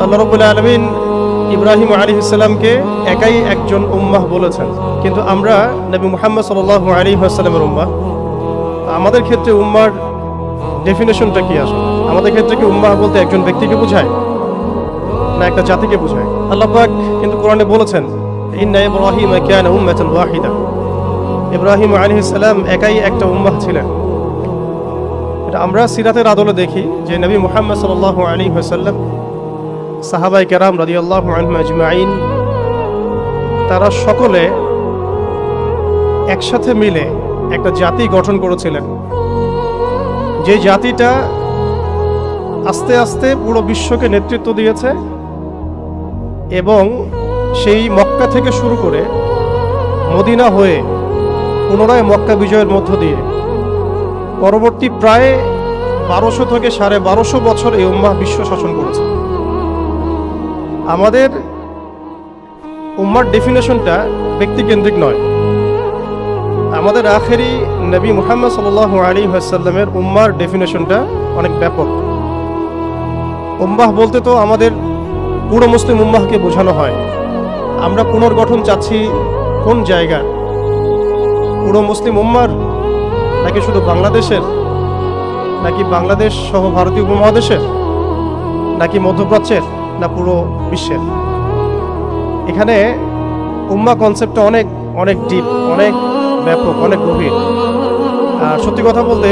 আল্লাহ রাব্বুল আলামিন ইব্রাহিম আলাইহিস সালামকে একাই একজন উম্মাহ বলেছেন, কিন্তু আমরা নবী মুহাম্মদ সাল্লাল্লাহু আলাইহি ওয়াসাল্লামের উম্মাহ। আমাদের ক্ষেত্রে উম্মার ডেফিনেশনটা কি আসলে? আমাদের ক্ষেত্রে কি উম্মাহ বলতে একজন ব্যক্তিকে বোঝায় না একটা জাতিকে বোঝায়? আল্লাহ পাক কিন্তু কোরআনে বলেছেন, ইন্না ইব্রাহিমা কানা উম্মাতান ওয়াহিদা। ইব্রাহিম আলাইহিস সালাম একাই একটা উম্মাহ ছিলেন। এটা আমরা সিরাতের আদলে দেখি যে নবী মুহাম্মদ সাল্লাল্লাহু আলাইহি ওয়াসাল্লাম, সাহাবায়ে কেরাম রাদিয়াল্লাহু আনহুম আজমাইন, তারা সকলে একসাথে মিলে একটা জাতি গঠন করেছিলেন, যে জাতিটা আস্তে আস্তে পুরো বিশ্বকে নেতৃত্ব দিয়েছে এবং সেই মক্কা থেকে শুরু করে মদিনা হয়ে পুনরায় মক্কা বিজয়ের মধ্য দিয়ে পরবর্তী প্রায় 1200 থেকে 1250 বছর এই উম্মাহ বিশ্ব শাসন করেছে। আমাদের উম্মার ডেফিনেশনটা ব্যক্তিকেন্দ্রিক নয়। আমাদের আখেরি নবী মুহাম্মদ সাল্লাল্লাহু আলাইহি ওয়াসাল্লামের উম্মার ডেফিনেশনটা অনেক ব্যাপক। উম্মাহ বলতে তো আমাদের পুরো মুসলিম উম্মাহকে বোঝানো হয়। আমরা পুনর্গঠন চাচ্ছি কোন জায়গার? পুরো মুসলিম উম্মার, নাকি শুধু বাংলাদেশের, নাকি বাংলাদেশ সহ ভারতীয় উপমহাদেশের, নাকি মধ্যপ্রাচ্যের, না পুরো বিশ্বের? এখানে উম্মাহ কনসেপ্টটা অনেক অনেক ডিপ, অনেক ব্যাপক, অনেক গভীর। আর সত্যি কথা বলতে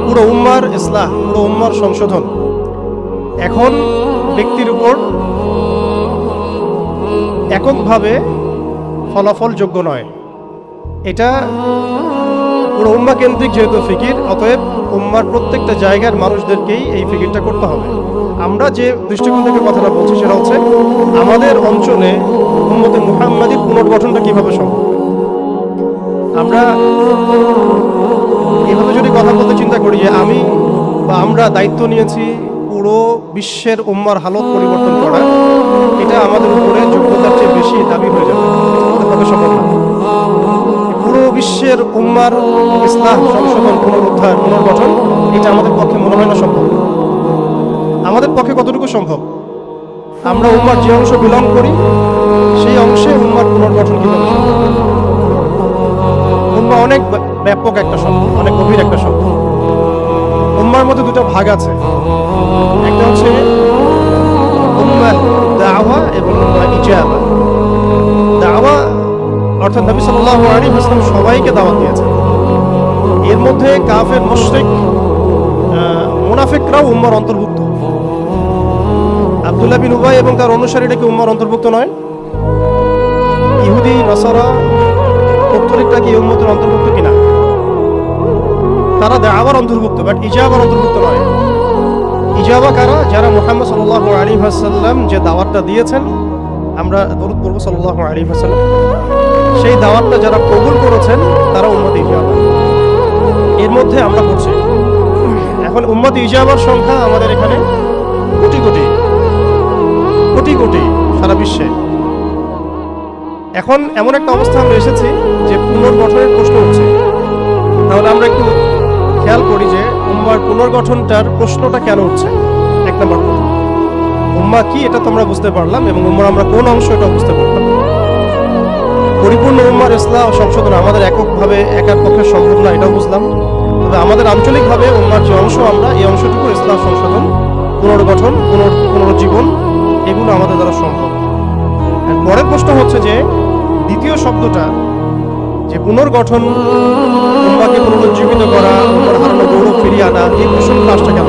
পুরো উম্মার ইসলাহ, পুরো উম্মার সংশোধন এখন ব্যক্তির উপর এককভাবে ফলাফলযোগ্য নয়। এটা পুরো উম্মা কেন্দ্রিক যেহেতু ফিকির, অতএব উম্মার প্রত্যেকটা জায়গার মানুষদেরকেই এই ফিকিরটা করতে হবে। আমরা যে দৃষ্টিকোণ থেকে কথাটা বলছি সেটা হচ্ছে আমাদের অঞ্চলে উম্মতে মুহাম্মাদীর পুনর্গঠনটা কিভাবে সম্ভব। আমরা এভাবে যদি কথা বলতে চিন্তা করি যে আমি বা আমরা দায়িত্ব নিয়েছি পুরো বিশ্বের উম্মার হালত পরিবর্তন করা, এটা আমাদের উপরে যোগ্যতার চেয়ে বেশি দাবি হয়ে যাবে, আমাদের সম্ভব না। পুরো বিশ্বের উম্মার ইসলাহ, সংশোধন, পুনরুদ্ধার, পুনর্গঠন, এটা আমাদের পক্ষে মনে হয় না সম্ভব। আমাদের পক্ষে কতটুকু সম্ভব? আমরা উম্মার যে অংশ বিলং করি সেই অংশে উম্মার পুনর্গঠন কিভাবে সম্ভব? উম্মাহ অনেক ব্যাপক একটা শব্দ, অনেক গভীর একটা শব্দ। উম্মার মধ্যে দুটো ভাগ আছে, একটা হচ্ছে উম্মাহ দাওয়া এবং উম্মাহ ইজাবা। দাওয়া অর্থাৎ নবী সাল্লাল্লাহু আলাইহি ওয়াসাল্লাম সবাইকে দাওয়াত দিয়েছেন। এর মধ্যে কাফের, মুশরিক, মুনাফিকরাও উম্মার অন্তর্ভুক্ত। আব্দুল্লাহ বিন উবাই এবং তার অনুসারীরা কি উম্মার অন্তর্ভুক্ত নয়? ইহুদি, নাসারা, পৌত্তলিকরা কি উম্মতের অন্তর্ভুক্ত কিনা? তারা দাওয়ার অন্তর্ভুক্ত, বাট ইজাবার অন্তর্ভুক্ত নয়। ইজাবা কারা? যারা মুহাম্মদ সাল্লাল্লাহু আলাইহি ওয়াসাল্লাম যে দাওয়াতটা দিয়েছেন, আমরা দরুদ পড়ব সাল্লাল্লাহু আলাইহি ওয়াসাল্লাম, সেই দাওয়াতটা যারা কবুল করেছেন তারা উম্মতে ইজাবা। এর মধ্যে আমরা পড়ছি। এখন উম্মতে ইজাবার সংখ্যা আমাদের এখানে কোটি কোটি কোটি কোটি সারা বিশ্বে। এখন এমন একটা অবস্থা আমরা এসেছি যে পুনর্গঠনের প্রশ্ন উঠছে। তাহলে আমরা একটু খেয়াল করি যে উম্মার পুনর্গঠনটার প্রশ্নটা কেন উঠছে। এক নম্বর কথা, উম্মাহ কি এটা তো আমরা বুঝতে পারলাম, এবং উম্মার আমরা কোন অংশ এটা বুঝতে পারলাম। পরিপূর্ণ উম্মার ইসলাহ সংশোধন আমাদের এককভাবে একার পক্ষে সম্ভব না, এটাও বুঝলাম। তবে আমাদের আঞ্চলিকভাবে উম্মার যে অংশ, আমরা এই অংশটুকু ইসলাহ সংশোধন, পুনর্গঠন, পুনরুজ্জীবন, এগুলো আমাদের দ্বারা সম্ভব। আর পরের প্রশ্ন হচ্ছে যে দ্বিতীয় শব্দটা, যে পুনর্গঠন, উম্মাহকে পুনরুজ্জীবিত করা, উম্মার হারানো গৌরব ফিরিয়ে আনা, এই প্রসঙ্গটা আসছে কেন?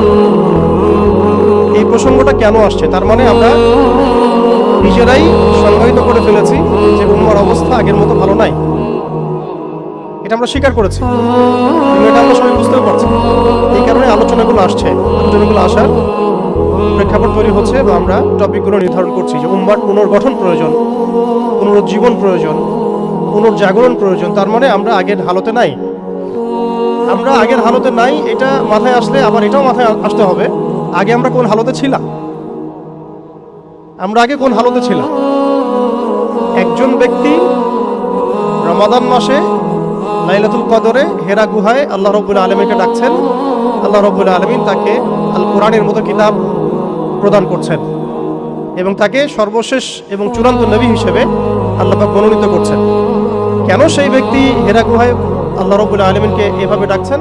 এই প্রসঙ্গটা কেন আসছে? তার মানে আমরা নিজেরাই সংজ্ঞায়িত করে ফেলেছি যে উম্মার অবস্থা আগের মতো ভালো নাই। এটা আমরা স্বীকার করেছি, এটা আমরা সবাই বুঝতেও পারছি। এই কারণে আলোচনাগুলো আসছে, আলোচনাগুলো আসার প্রেক্ষাপট তৈরি হচ্ছে, বা আমরা টপিকগুলো নির্ধারণ করছি যে উম্মার পুনর্গঠন প্রয়োজন, পুনরুজ্জীবন প্রয়োজন, পুনর্জাগরণ প্রয়োজন। তার মানে আমরা আগের হালতে নাই। আমরা আগের হালতে নাই, এটা মাথায় আসলে আবার এটাও মাথায় আসতে হবে আগে আমরা কোন হালতে ছিলাম। আমরা আগে কোন হালতে ছিলাম? একজন ব্যক্তি রমাদান মাসে লাইলাতুল কদরে হেরা গুহায় আল্লাহ রাব্বুল আলামিনকে ডাকছেন, আল্লাহ রাব্বুল আলামিন তাকে আল কোরআনের মতো কিতাব প্রদান করছেন। এবং তাকে সর্বশেষ এবং চূড়ান্ত নবী হিসেবে আল্লাহ পাক মনোনীত করছেন। কেন সেই ব্যক্তি হেরা গুহায় আল্লাহ রাব্বুল আলামিনকে এভাবে ডাকছেন?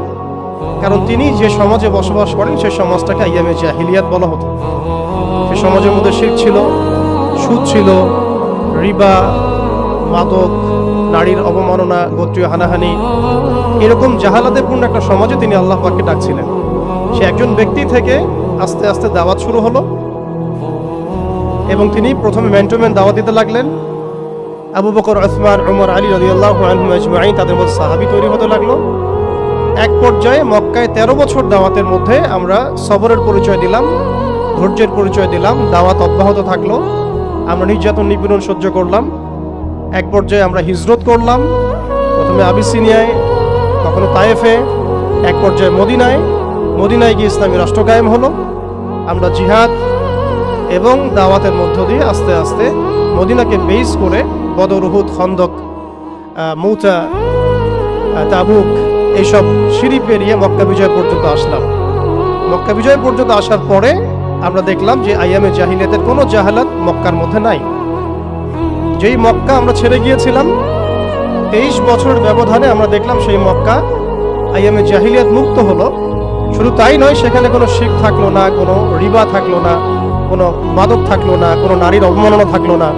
কারণ তিনি যে সমাজে বসবাস করেন সেই সমাজটাকে আইয়ামে জাহিলিয়াত বলা হতো। সেই সমাজের মধ্যে শিরক ছিল, সুদ ছিল, রিবা, মাদক, নারীর অবমাননা, গোত্রীয় হানাহানি, এরকম জাহালাতে পূর্ণ একটা সমাজে তিনি আল্লাহ পাককে ডাকছিলেন। সে একজন ব্যক্তি থেকে আস্তে আস্তে দাওয়াত শুরু হলো এবং তিনি প্রথমে ম্যান টু ম্যান দাওয়াত দিতে লাগলেন। আবু বকর, উসমান, উমর, আলী রাদিয়াল্লাহু আনহুম আজমাইন, তাদের মধ্যে সাহাবী তৈরি হতে লাগলো। এক পর্যায়ে মক্কায় 13 বছর দাওয়াতের মধ্যে আমরা সবরের পরিচয় দিলাম, ধৈর্যের পরিচয় দিলাম, দাওয়াত অব্যাহত থাকলো, আমরা নির্যাতন নিপীড়ন সহ্য করলাম। এক পর্যায়ে আমরা হিজরত করলাম, প্রথমে আবিসিনিয়ায়, কখনো তায়েফে, এক পর্যায়ে মদিনায় গিয়ে ইসলামী রাষ্ট্র কায়েম হলো। আমরা জিহাদ এবং দাওয়াতের মধ্য দিয়ে আস্তে আস্তে মদিনাকে বেস করে বদর, উহুদ, খন্দক, মৌতা, তাবুক এইসব সিঁড়ি পেরিয়ে মক্কা বিজয় পর্যন্ত আসলাম। মক্কা বিজয় পর্যন্ত আসার পরে আমরা দেখলাম যে আইয়ামে জাহিলিয়াতের কোনো জাহালাত মক্কার মধ্যে নাই। যেই মক্কা আমরা ছেড়ে গিয়েছিলাম 23 বছরের ব্যবধানে আমরা দেখলাম সেই মক্কা আইয়ামে জাহিলিয়াত মুক্ত হলো। শুধু তাই নয়, সেখানে কোনো শিরক থাকলো না, কোনো রিবা থাকলো না, কোনো মাদক থাকলো না, কোনো নারীর অবমাননা থাকলো না,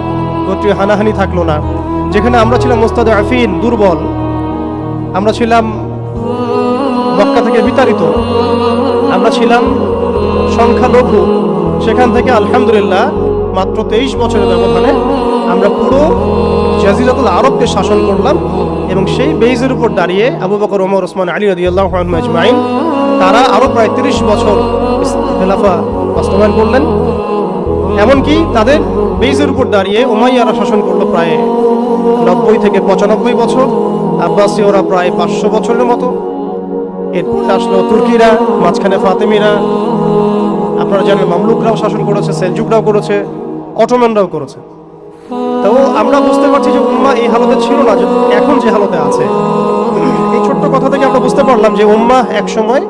গোত্রীয় হানাহানি থাকলো না। যেখানে আমরা ছিলাম মুস্তাদআফিন, দুর্বল, আমরা ছিলাম মক্কা থেকে বিতাড়িত, আমরা ছিলাম সংখ্যালঘু, সেখান থেকে আলহামদুলিল্লাহ মাত্র 23 বছরের ব্যবধানে আমরা পুরো জাজিরাতুল আরবকে শাসন করলাম। এবং সেই বেইজের উপর দাঁড়িয়ে আবু বকর, ওমর, ওসমান, আলী রাদিয়াল্লাহু আনহুম আজমাইন তারা আরো প্রায় 30 বছর খেলাফা বাস্তবায়ন করলেন। এমনকি তাদের বেইজের উপর দাঁড়িয়ে উমাইয়ারা শাসন করলো প্রায় 90 থেকে 95 বছর, আব্বাসীয়রা প্রায় 500 বছরের মতো। এরপর আসলো তুর্কিরা, মাঝখানে ফাতেমিরা, আপনারা জানেন মামলুকরাও শাসন করেছে, সেলজুকরাও করেছে, অটোম্যানরাও করেছে। তো আমরা বুঝতে পারছি যে উম্মাহ এই হালতে ছিল না যে এখন যে হালতে আছে। এই ছোট্ট কথা থেকে আমরা বুঝতে পারলাম যে উম্মাহ একসময়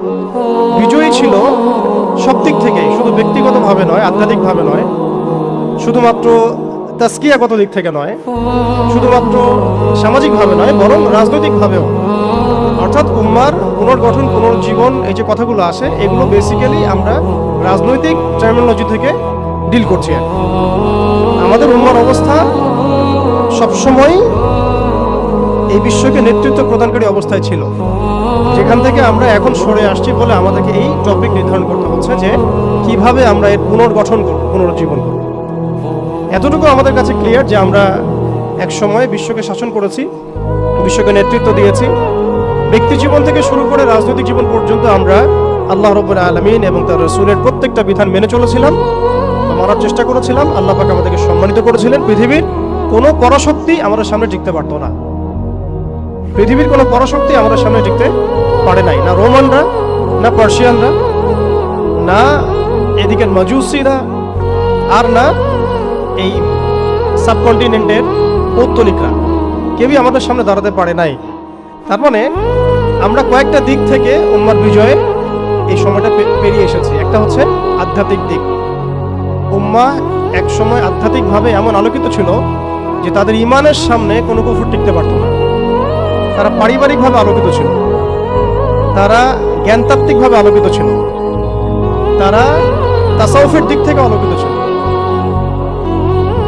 বিজয়ী ছিল সব দিক থেকে, শুধু ব্যক্তিগতভাবে নয়, আধ্যাত্মিকভাবে নয়, শুধুমাত্র তাসকিয়াগত দিক থেকে নয়, শুধুমাত্র সামাজিকভাবে নয়, বরং রাজনৈতিকভাবেও। অর্থাৎ উম্মার পুনর্গঠন, পুনর্জীবন, এই যে কথাগুলো আসে, এগুলো বেসিক্যালি আমরা রাজনৈতিক টার্মিনোলজি থেকে ডিল করছি। আমাদের উম্মার অবস্থা সবসময় এই বিশ্বকে নেতৃত্ব প্রদানকারী অবস্থায় ছিল, যেখান থেকে আমরা এখন সরে আসছি বলে আমাদেরকে এই টপিক নির্ধারণ করতে হচ্ছে যে কিভাবে আমরা এর পুনর্গঠন করব, পুনর্জীবন করব। এতটুকু আমাদের কাছে ক্লিয়ার যে আমরা এক সময় বিশ্বকে শাসন করেছি, বিশ্বকে নেতৃত্ব দিয়েছি। ব্যক্তি জীবন থেকে শুরু করে রাজনৈতিক জীবন পর্যন্ত আমরা আল্লাহ রাব্বুল আলামিন এবং তার রাসূলের প্রত্যেকটা বিধান মেনে চলেছিলাম, মানার চেষ্টা করেছিলাম। আল্লাহ পাক আমাদেরকে সম্মানিত করেছিলেন। পৃথিবীর কোনো পরাশক্তি আমাদের সামনে টিকতে পারতো না, পৃথিবীর কোনো পরাশক্তি আমাদের সামনে টিকতে পারে নাই, না রোমানরা, না পার্সিয়ানরা, না এদিকের মাজুসিরা, আর না এই সাবকন্টিনেন্টের পৌত্তলিকরা, কেউই আমাদের সামনে দাঁড়াতে পারে নাই। তার মানে আমরা কয়েকটা দিক থেকে উম্মার বিজয়ে এই সময়টা পেরিয়ে এসেছি। একটা হচ্ছে আধ্যাত্মিক দিক। উম্মা এক সময় আধ্যাত্মিকভাবে এমন আলোকিত ছিল যে তাদের ঈমানের সামনে কোনো কুফর টিকতে পারত না। তারা পারিবারিকভাবে আলোকিত ছিল, তারা জ্ঞানতাত্ত্বিকভাবে আলোকিত ছিল, তারা তাসাউফের দিক থেকে আলোকিত ছিল,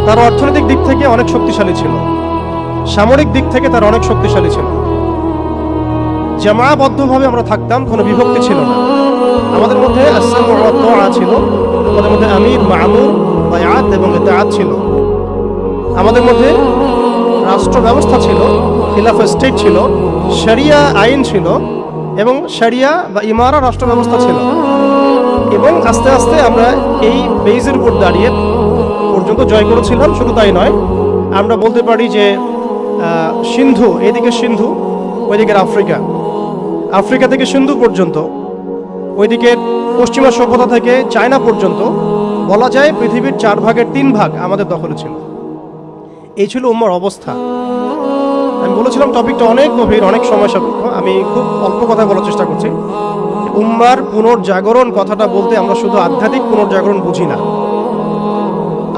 তারা অর্থনৈতিক দিক থেকে অনেক শক্তিশালী ছিল, সামরিক দিক থেকে তারা অনেক শক্তিশালী ছিল। জামাবদ্ধভাবে আমরা থাকতাম, কোনো বিভক্তি ছিল না। আমাদের মধ্যে আসসামু ওয়া তাআ ছিল, আমাদের মধ্যে আমির, মা'মুর, বায়াত এবং ইতাআত ছিল। আমাদের মধ্যে রাষ্ট্র ব্যবস্থা ছিল, খিলাফা স্টেট ছিল, শরিয়া আইন ছিল এবং শরিয়া বা ইমারা রাষ্ট্র ব্যবস্থা ছিল। এবং আস্তে আস্তে আমরা এই বেইজের উপর দাঁড়িয়ে পর্যন্ত জয় করেছিলাম। শুধু তাই নয়, আমরা বলতে পারি যে সিন্ধু, এদিকে সিন্ধু, ওইদিকের আফ্রিকা, আফ্রিকা থেকে সিন্ধু পর্যন্ত, ওইদিকে পশ্চিমা সভ্যতা থেকে চায়না পর্যন্ত, বলা যায় পৃথিবীর 4 ভাগের 3 ভাগ আমাদের দখলে ছিল। এই ছিল উম্মার অবস্থা। আমি বলেছিলাম টপিকটা অনেক গভীর, অনেক সময় সাপেক্ষ। আমি খুব অল্প কথা বলার চেষ্টা করছি। উম্মার পুনর্জাগরণ কথাটা বলতে আমরা শুধু আধ্যাত্মিক পুনর্জাগরণ বুঝি না।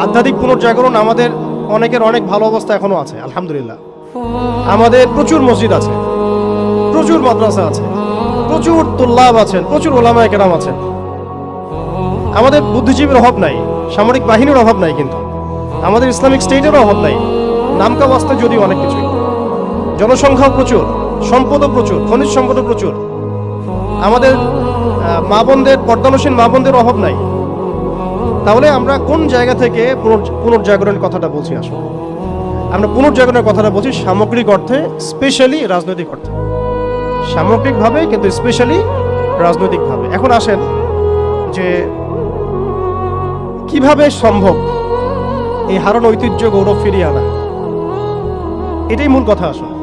আধ্যাত্মিক পুনর্জাগরণ আমাদের অনেকের অনেক ভালো অবস্থা এখনো আছে আলহামদুলিল্লাহ। আমাদের প্রচুর মসজিদ আছে, প্রচুর মাদ্রাসা আছে, প্রচুর তুল্লাব আছেন, প্রচুর ওলামায়ে কেরাম আছেন। আমাদের বুদ্ধিজীবীর অভাব নাই, সামরিক বাহিনীর অভাব নাই, কিন্তু আমাদের ইসলামিক স্টেটেরও অভাব নাই। নামকা বাস্তে যদিও অনেক কিছুই, জনসংখ্যাও প্রচুর, সম্পদও প্রচুর, খনিজ সম্পদও প্রচুর। আমাদের মা বোনদের, পর্দানসীন মা বোনদের অভাব নাই। তাহলে আমরা কোন জায়গা থেকে পুনর্জাগরণের কথাটা বলছি? আসলে আমরা পুনর্জাগরণের কথাটা বলছি সামগ্রিক অর্থে, স্পেশালি রাজনৈতিক অর্থে, সামগ্রিকভাবে কিন্তু স্পেশালি রাজনৈতিকভাবে। এখন আসেন যে কিভাবে সম্ভব এই হারানো ঐতিহ্য গৌরব ফিরিয়ে আনা, এটাই মূল কথা। আসলে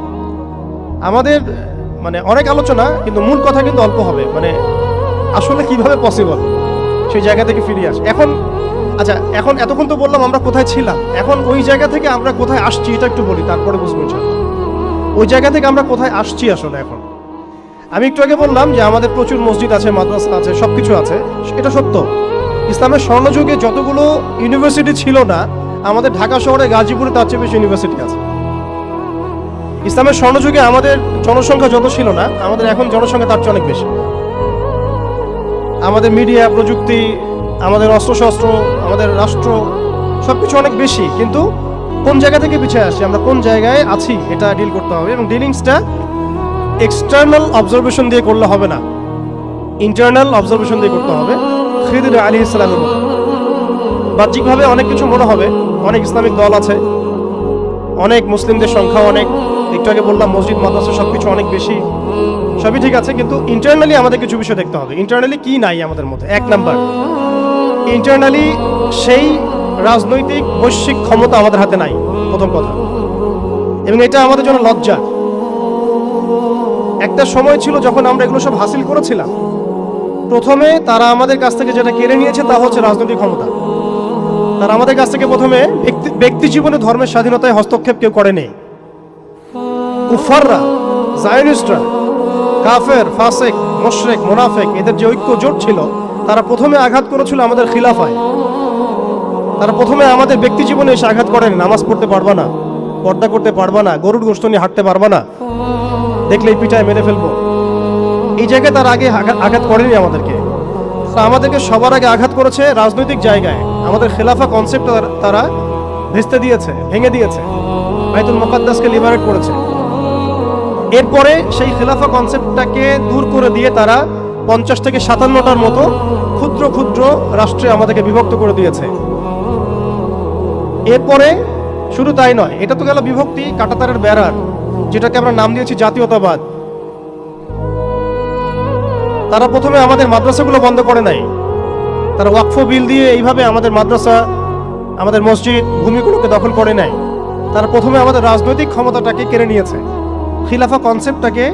আমাদের মানে অনেক আলোচনা, কিন্তু মূল কথা কিন্তু অল্প হবে। মানে আসলে কিভাবে পসিবল সেই জায়গা থেকে ফিরিয়ে আসে। এখন আচ্ছা, এখন এতক্ষণ তো বললাম আমরা কোথায় ছিলাম, এখন ওই জায়গা থেকে আমরা কোথায় আসছি এটা একটু বলি, তারপরে বুঝবো ইনশাআল্লাহ ওই জায়গা থেকে আমরা কোথায় আসছি। আসলে এখন আমি একটু আগে বললাম যে আমাদের প্রচুর মসজিদ আছে, মাদ্রাসা আছে, সবকিছু আছে, এটা সত্য। ইসলামের স্বর্ণযুগে যতগুলো ইউনিভার্সিটি ছিল না, আমাদের ঢাকা শহরে গাজীপুরে তার চেয়ে বেশি ইউনিভার্সিটি আছে। ইসলামের স্বর্ণযুগে আমাদের জনসংখ্যা যত ছিল না, আমাদের এখন জনসংখ্যা তার চেয়ে অনেক বেশি। আমাদের মিডিয়া, প্রযুক্তি, আমাদের অস্ত্রশস্ত্র, আমাদের রাষ্ট্র, সবকিছু অনেক বেশি। কিন্তু কোন জায়গা থেকে পিছিয়ে আসছি, আমরা কোন জায়গায় আছি, এটা ডিল করতে হবে। এবং ডিলিংসটা এক্সটার্নাল অবজারভেশন দিয়ে করলে হবে না, ইন্টারনাল অবজারভেশন দিয়ে করতে হবে। খিদির আলাইহিস সালামের মতো বাহ্যিকভাবে অনেক কিছু মনে হবে, অনেক ইসলামিক দল আছে, অনেক মুসলিমদের সংখ্যা অনেক, একটু আগে বললাম মসজিদ মাদ্রাসা সবকিছু অনেক বেশি, সবই ঠিক আছে। কিন্তু ইন্টারনালি আমাদের কিছু বিষয় দেখতে হবে। ইন্টারনালি কি নাই আমাদের মধ্যে? এক নাম্বার, ইন্টারনালি সেই রাজনৈতিক বৈশ্বিক ক্ষমতা আমাদের হাতে নাই, প্রথম কথা। এবং এটা আমাদের জন্য লজ্জা। একটা সময় ছিল যখন আমরা এগুলো সব হাসিল করেছিলাম, প্রথমে তারা আমাদের কাছ থেকে যেটা কেড়ে নিয়েছে তা হচ্ছে রাজনৈতিক ক্ষমতা। তারা আমাদের কাছ থেকে প্রথমে ব্যক্তি জীবনে ধর্মের স্বাধীনতায় হস্তক্ষেপ কেউ করেনি। কুফাররা, জায়নিস্টরা, কাফের, ফাসেক, মুশরিক, মুনাফিক, এদের যে ঐক্য জোট ছিল, তারা প্রথমে আঘাত করেছিল আমাদের খিলাফায়। তারা প্রথমে আমাদের ব্যক্তি জীবনে এসে আঘাত করেন, নামাজ পড়তে পারবা না, পর্দা করতে পারবা না, গরুর গোশত নিয়ে হাঁটতে পারবা না, দেখলেই পিঠায় মেরে ফেলবো, এই জায়গায় তার আগে আঘাত করেনি আমাদেরকে। আমাদেরকে সবার আগে আঘাত করেছে রাজনৈতিক জায়গায়। আমাদের খেলাফা কনসেপ্ট তারা ভেস্তে দিয়েছে, ভেঙে দিয়েছে, বাইতুল মুকাদ্দাসকে লিবারেট করেছে। এরপরে সেই খেলাফা কনসেপ্টটাকে দূর করে দিয়ে তারা 50 থেকে 57টার মতো ক্ষুদ্র ক্ষুদ্র রাষ্ট্রে আমাদেরকে বিভক্ত করে দিয়েছে। এরপরে শুধু তাই নয়, এটা তো গেল বিভক্তি, কাঁটাতারের বেড়ার, যেটাকে আমরা নাম দিয়েছি জাতীয়তাবাদ। তারা প্রথমে আমাদের মাদ্রাসাগুলো বন্ধ করে নাই, তারা ওয়াকফ বিল দিয়ে এইভাবে আমাদের মাদ্রাসা, আমাদের মসজিদ, ভূমিগুলোকে দখল করে নাই। তারা প্রথমে আমাদের রাজনৈতিক ক্ষমতাটাকে কেড়ে নিয়েছে, খিলাফা কনসেপ্টটাকে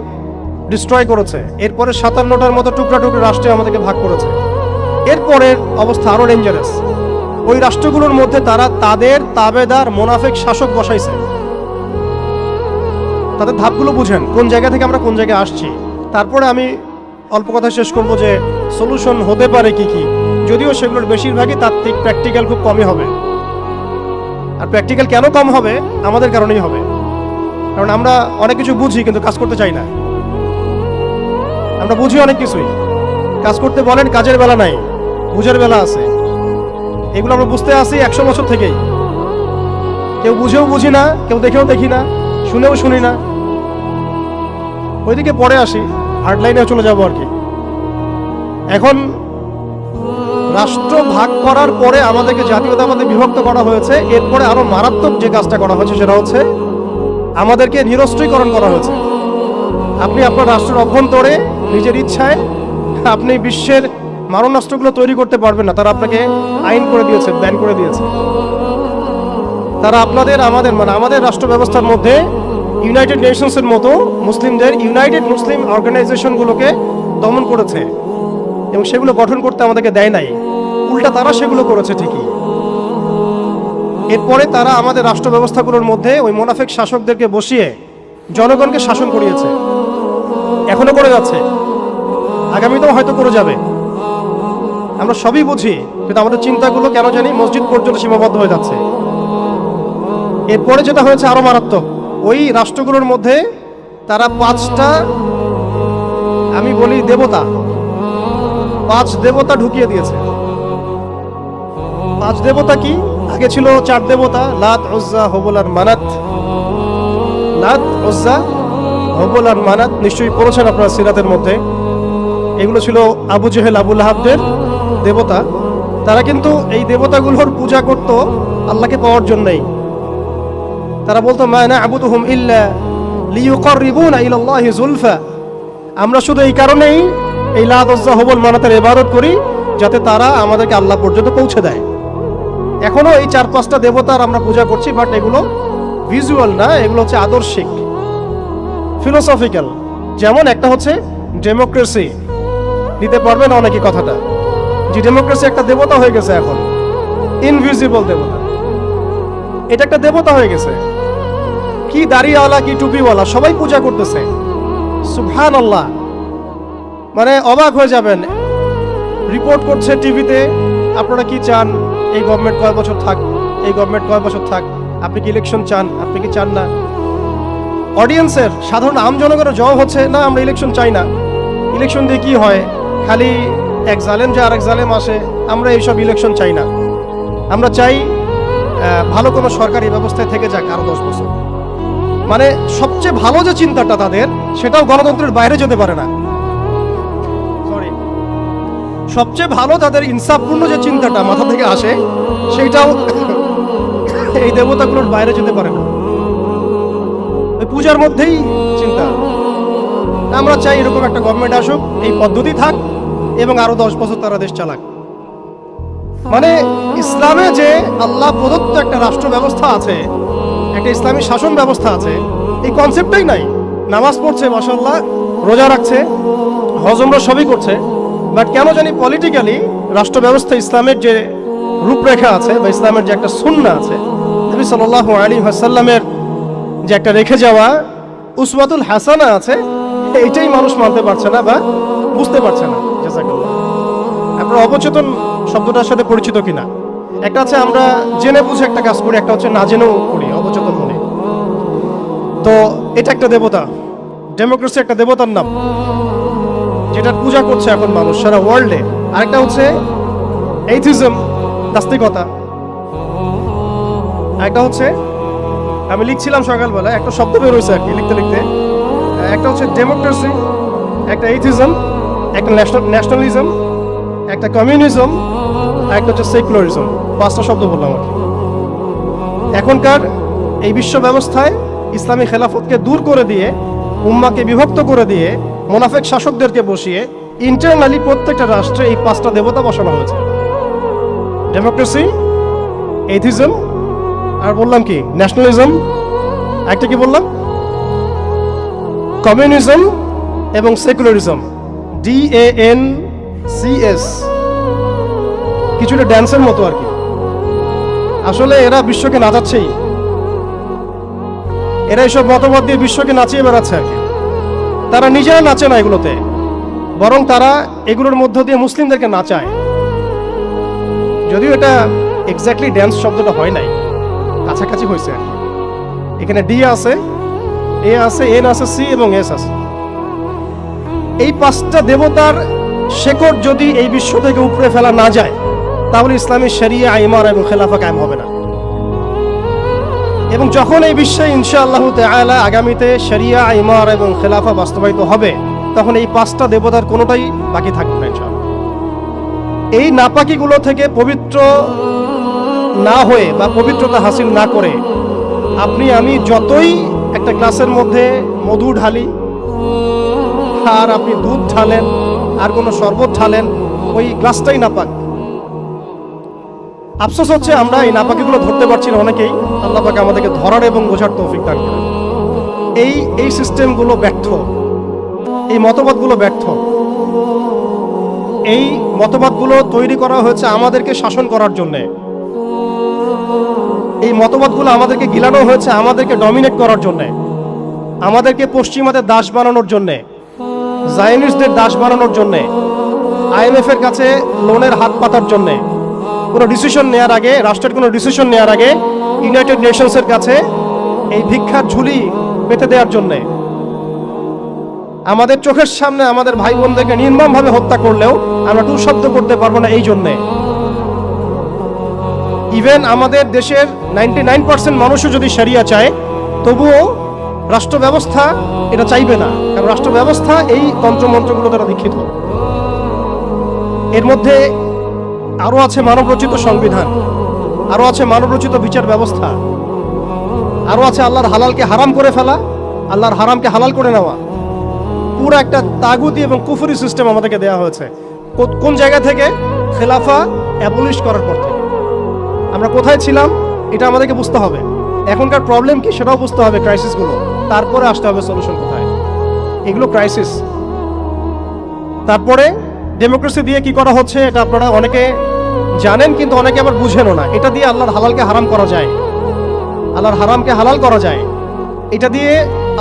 ডিস্ট্রয় করেছে। এরপরে 57টার মতো টুকরা টুকরা রাষ্ট্রে আমাদেরকে ভাগ করেছে। এরপরের অবস্থা আরো ডেঞ্জারাস। ওই রাষ্ট্রগুলোর মধ্যে তারা তাদের তাবেদার মুনাফিক শাসক বসাইছে। তাদের ধাপগুলো বুঝেন, কোন জায়গা থেকে আমরা কোন জায়গায় আসছি। তারপরে আমি অল্প কথা শেষ করব যে সলিউশন হতে পারে কি কি, যদিও সেগুলোর বেশিরভাগই তাত্ত্বিক, প্র্যাকটিক্যাল খুব কমই হবে। আর প্র্যাকটিক্যাল কেন কম হবে? আমাদের কারণেই হবে, কারণ আমরা অনেক কিছু বুঝি কিন্তু কাজ করতে চাই না। আমরা বুঝি অনেক কিছুই, কাজ করতে বলেন কাজের বেলা নাই, বুঝের বেলা আছে। এগুলো আমরা বুঝতে আসি 100 বছর থেকেই। কেউ বুঝেও বুঝি না, কেউ দেখেও দেখি না, শুনেও শুনি না। ওইদিকে পরে আসি, হার্ড লাইনে চলে যাবো আর কি। এখন রাষ্ট্র ভাগ করার পরে আমাদেরকে জাতীয়তাবাদে বিভক্ত করা হয়েছে। এরপরে আরো মারাত্মক যে কাজটা করা হয়েছে সেটা হচ্ছে আমাদেরকে নিরস্ত্রীকরণ করা হয়েছে। আপনি আপনার রাষ্ট্রের অভ্যন্তরে নিজের ইচ্ছায় আপনি বিশ্বের মারণাস্ত্রগুলো তৈরি করতে পারবেন না। তারা আপনাকে আইন করে দিয়েছে, ব্যান করে দিয়েছে। তারা আমাদের রাষ্ট্র ব্যবস্থার মধ্যে ইউনাইটেড নেশনসের মতো মুসলিমদের ইউনাইটেড মুসলিম অর্গানাইজেশনগুলোকে দমন করেছে এবং সেগুলো গঠন করতে আমাদেরকে দেয় নাই, উল্টা তারা সেগুলো করেছে ঠিকই। এরপরে তারা আমাদের রাষ্ট্র ব্যবস্থাগুলোর মধ্যে ওই মুনাফিক শাসকদেরকে বসিয়ে জনগণকে শাসন করিয়েছে। এখনো করে যাচ্ছে, আগামীতেও হয়তো করে যাবে। আমরা সবই বুঝি, কিন্তু আমাদের চিন্তাগুলো কেন জানি মসজিদ পর্যন্ত সীমাবদ্ধ হয়ে যাচ্ছে। এরপরে যেটা হয়েছে আরো মারাত্মক, ওই রাষ্ট্রগুলোর মধ্যে তারা 5টা, আমি বলি দেবতা, 5 দেবতা ঢুকিয়ে দিয়েছে। 5 দেবতা কি? আগে ছিল 4 দেবতা, লাত, উজ্জা, হুবল আর মানাত। লাত, উজ্জা, হুবল আর মানাত নিশ্চয়ই পড়েছেন আপনারা সিরাতের মধ্যে। এগুলো ছিল আবু জেহেল, আবু লাহাবদের দেবতা। তারা কিন্তু এই দেবতাগুলোর পূজা করত আল্লাহকে পাওয়ার জন্যই। তারা বলতো মা না'বুদুহুম ইল্লা লিয়ুকাররিবুনা ইলাল্লাহি যুলফা, আমরা শুধু এই কারণেই এই লাত, উজ্জা, হুবল, মানাতের ইবাদত করি যাতে তারা আমাদেরকে আল্লাহ পর্যন্ত পৌঁছে দেয়। এখনো এই 4-5টা দেবতার আমরা পূজা করছি, বাট এগুলো ভিজুয়াল না, এগুলো হচ্ছে আদর্শিক, ফিলোসফিক্যাল। যেমন একটা হচ্ছে ডেমোক্রেসি, নিতে পারবেন অনেকে কথাটা, যে ডেমোক্রেসি একটা দেবতা হয়ে গেছে এখন, ইনভিজিবল দেবতা। এটা একটা দেবতা হয়ে গেছে, কি দাড়িওয়ালা কি টুপিওয়ালা সবাই পূজা করতেছে, সুবহানাল্লাহ। মানে অবাক হয়ে যাবেন, রিপোর্ট করছে টিভিতে, আপনারা কি চান, এই গভর্নমেন্ট কয় বছর থাক, এই গভর্নমেন্ট কয় বছর থাক, আপনি কি ইলেকশন চান, আপনি কি চান না। অডিয়েন্সের, সাধারণ আম জনগণের জবাব হচ্ছে না, আমরা ইলেকশন চাই না, ইলেকশন দিয়ে কি হয়, খালি এক জালেম যে আরেক জালেম আসে, আমরা এইসব ইলেকশন চাই না, আমরা চাই ভালো কোনো সরকারি ব্যবস্থায় থেকে যাক আরো 10 বছর। মানে সবচেয়ে ভালো যে চিন্তাটা তাদের, সেটাও গণতন্ত্রের বাইরে যেতে পারে না। সরি, সবচেয়ে ভালো তাদের ইনসাফপূর্ণ যে চিন্তাটা মাথা থেকে আসে, সেইটাও এই দেবতাগুলোর বাইরে যেতে পারে না। ওই পূজার মধ্যেই চিন্তা, আমরা চাই এরকম একটা গভর্নমেন্ট আসুক, এই পদ্ধতি থাক, এবং আরো 10 বছর তারা দেশ চালাক। মানে ইসলামে যে আল্লাহ প্রদত্ত একটা রাষ্ট্র ব্যবস্থা আছে, একটা ইসলামী শাসন ব্যবস্থা আছে, এই কনসেপ্টটাই নাই। নামাজ পড়ছে মাশাআল্লাহ, রোজা রাখছে, হজ উমরা সবই করছে, বাট কেন জানি পলিটিক্যালি রাষ্ট্র ব্যবস্থা, ইসলামের যে রূপরেখা আছে বা ইসলামের যে একটা সুন্নাহ আছে, নবী সাল্লাল্লাহু আলাইহি ওয়াসাল্লামের যে একটা রেখে যাওয়া উসওয়াতুল হাসানা আছে, এইটাই মানুষ মানতে পারছে না বা বুঝতে পারছে না। জাযাকাল্লাহ। আপনারা অবচেতন শব্দটার সাথে পরিচিত কিনা? একটা আছে আমরা জেনে বুঝে একটা কাজ করি, একটা হচ্ছে না জেনেও করি, অবচেতন মনে। তো এটা একটা দেবতা, ডেমোক্রেসি একটা দেবতার নাম, যেটার পূজা করছে এখন মানুষ সারা ওয়ার্ল্ডে। আরেকটা হচ্ছে এইথিজম, নাস্তিকতা। আরেকটা হচ্ছে, আমি লিখছিলাম সকালবেলা, একটা শব্দ বের হয়েছে আর কি লিখতে লিখতে, একটা হচ্ছে ডেমোক্রেসি, একটা এইথিজম, একটা ন্যাশনালিজম, একটা কমিউনিজম, একটা হচ্ছে সেকুলারিজম। 5টা শব্দ বললাম আর কি। এখনকার এই বিশ্ব ব্যবস্থায় ইসলামী খেলাফতকে দূর করে দিয়ে, উম্মাকে বিভক্ত করে দিয়ে, মুনাফিক শাসকদেরকে বসিয়ে ইন্টারনালি প্রত্যেকটা রাষ্ট্রে এই 5টা দেবতা বসানো হয়েছে। ডেমোক্রেসি, এথিজম, আর বললাম কি ন্যাশনালিজম, একটা কি বললাম, কমিউনিজম এবং সেকুলারিজম, DANCS, কিছুটা ড্যান্সের মতো আর কি। আসলে এরা বিশ্বকে নাচাচ্ছেই, এরা এইসব মতবাদ দিয়ে বিশ্বকে নাচিয়ে বেড়াচ্ছে আর কি। তারা নিজেরা নাচে না এগুলোতে, বরং তারা এগুলোর মধ্য দিয়ে মুসলিমদেরকে নাচায়। যদিও এটা এক্স্যাক্টলি ড্যান্স শব্দটা হয় নাই, কাছাকাছি হয়েছে আর কি। এখানে D আছে, A আছে, N আছে, C এবং S আছে। এই 5টা দেবতার শেকড় যদি এই বিশ্ব থেকে উপড়ে ফেলা না যায়, তাহলে ইসলামী শরিয়া, ইমারা এবং খেলাফা কায়েম হবে না। এবং যখন এই বিশ্বে ইনশাআল্লাহ তাআলা আগামীতে শরিয়া, ইমারা এবং খেলাফা বাস্তবায়িত হবে, তখন এই 5টা দেবতার কোনোটাই বাকি থাকবে না ইনশাআল্লাহ। এই নাপাকিগুলো থেকে পবিত্র না হয়ে বা পবিত্রতা হাসিল না করে আপনি আমি যতই একটা গ্লাসের মধ্যে মধু ঢালি, আর আপনি দুধ ঢালেন, আর কোনো শরবত ঢালেন, ওই গ্লাসটাই নাপাক। আফসোস হচ্ছে আমরা এই নাপাকিগুলো ধরতে পারছি না অনেকেই। আল্লাহ পাক আমাদেরকে ধরার এবং বোঝার তৌফিক দান করেন। এই সিস্টেমগুলো ব্যর্থ, এই মতবাদগুলো ব্যর্থ। এই মতবাদগুলো তৈরি করা হয়েছে আমাদেরকে শাসন করার জন্যে। এই মতবাদগুলো আমাদেরকে গিলানো হয়েছে আমাদেরকে ডমিনেট করার জন্যে, আমাদেরকে পশ্চিমাদের দাস বানানোর জন্যে, জায়নিস্টদের দাস বানানোর জন্যে। IMF এর কাছে লোনের হাত পাতার জন্য, কোনো ডিসিশন নেওয়ার আগে, রাষ্ট্রের কোনো ডিসিশন নেওয়ার আগে ইউনাইটেড নেশনসের কাছে এই ভিক্ষার ঝুলি পেতে দেওয়ার জন্যে, আমাদের চোখের সামনে আমাদের ভাই বোনদেরকে নির্মমভাবে হত্যা করলেও আমরা টু শব্দ করতে পারবো না এই জন্যে। ইভেন আমাদের দেশের 99% মানুষও যদি শরিয়া চায়, তবুও রাষ্ট্র ব্যবস্থা এটা চাইবে না, কারণ রাষ্ট্র ব্যবস্থা এই তন্ত্রমন্ত্রগুলো দ্বারা দীক্ষিত। এর মধ্যে আরো আছে মানবরচিত সংবিধান, আরো আছে মানবরচিত বিচার ব্যবস্থা, আরো আছে আল্লাহর হালালকে হারাম করে ফেলা, আল্লাহর হারামকে হালাল করে নেওয়া। পুরো একটা তাগুতি এবং কুফরি সিস্টেম আমাদেরকে দেওয়া হয়েছে। কোন জায়গা থেকে? খেলাফা অ্যাবলিশ করার পর থেকে। আমরা কোথায় ছিলাম এটা আমাদেরকে বুঝতে হবে। এখনকার প্রবলেম কি সেটাও বুঝতে হবে, ক্রাইসিসগুলো, তারপরে আসতে হবে সলিউশন কোথায়। এগুলো ক্রাইসিস। তারপরে ডেমোক্রেসি দিয়ে কি করা হচ্ছে এটা আপনারা অনেকে জানেন, কিন্তু অনেকে আবার বুঝেনও না। এটা দিয়ে আল্লাহর হালালকে হারাম করা যায়, আল্লাহর হারামকে হালাল করা যায়। এটা দিয়ে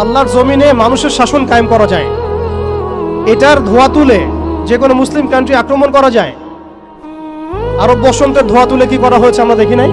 আল্লাহর জমিনে মানুষের শাসন কায়েম করা যায়। এটার ধোঁয়া তুলে যে কোনো মুসলিম কান্ট্রি আক্রমণ করা যায়। আরব বসন্তের ধোঁয়া তুলে কি করা হয়েছে আমরা দেখি নাই?